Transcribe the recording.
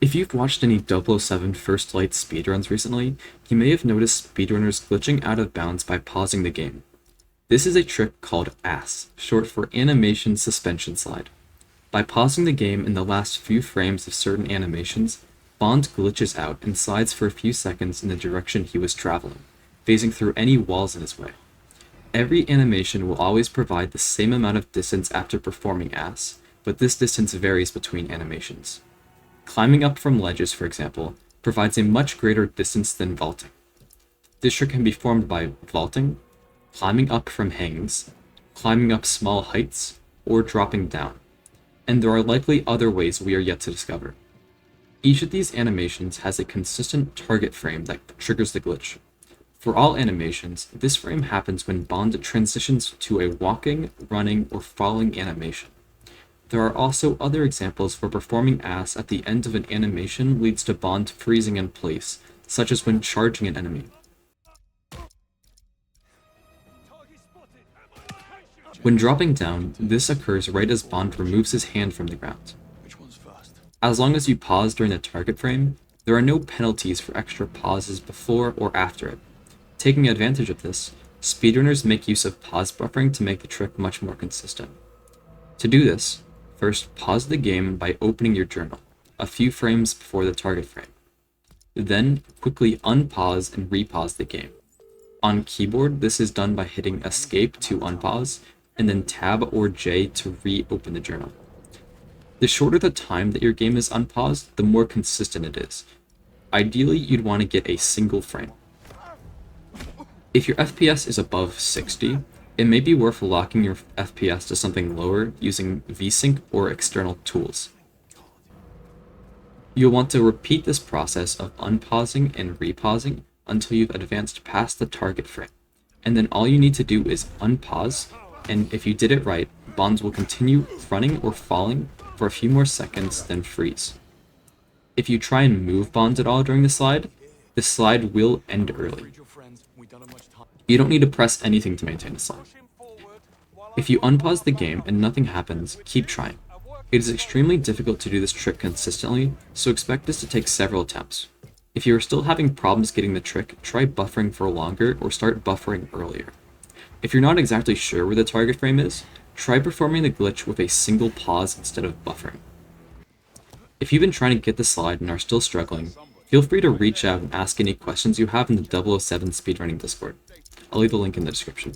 If you've watched any 007 First Light speedruns recently, you may have noticed speedrunners glitching out of bounds by pausing the game. This is a trick called AS, short for Animation Suspension Slide. By pausing the game in the last few frames of certain animations, Bond glitches out and slides for a few seconds in the direction he was traveling, phasing through any walls in his way. Every animation will always provide the same amount of distance after performing AS, but this distance varies between animations. Climbing up from ledges, for example, provides a much greater distance than vaulting. This trick can be formed by vaulting, climbing up from hangings, climbing up small heights, or dropping down. And there are likely other ways we are yet to discover. Each of these animations has a consistent target frame that triggers the glitch. For all animations, this frame happens when Bond transitions to a walking, running, or falling animation. There are also other examples where performing AS at the end of an animation leads to Bond freezing in place, such as when charging an enemy. When dropping down, this occurs right as Bond removes his hand from the ground. As long as you pause during the target frame, there are no penalties for extra pauses before or after it. Taking advantage of this, speedrunners make use of pause buffering to make the trick much more consistent. To do this, first pause the game by opening your journal, a few frames before the target frame. Then quickly unpause and repause the game. On keyboard, this is done by hitting Escape to unpause, and then Tab or J to reopen the journal. The shorter the time that your game is unpaused, the more consistent it is. Ideally, you'd want to get a single frame. If your FPS is above 60, it may be worth locking your FPS to something lower using VSync or external tools. You'll want to repeat this process of unpausing and repausing until you've advanced past the target frame, and then all you need to do is unpause, and if you did it right, Bonds will continue running or falling for a few more seconds, then freeze. If you try and move Bonds at all during the slide will end early. You don't need to press anything to maintain a slide. If you unpause the game and nothing happens, keep trying. It is extremely difficult to do this trick consistently, so expect this to take several attempts. If you are still having problems getting the trick, try buffering for longer or start buffering earlier. If you're not exactly sure where the target frame is, try performing the glitch with a single pause instead of buffering. If you've been trying to get the slide and are still struggling, feel free to reach out and ask any questions you have in the 007 speedrunning Discord. I'll leave the link in the description.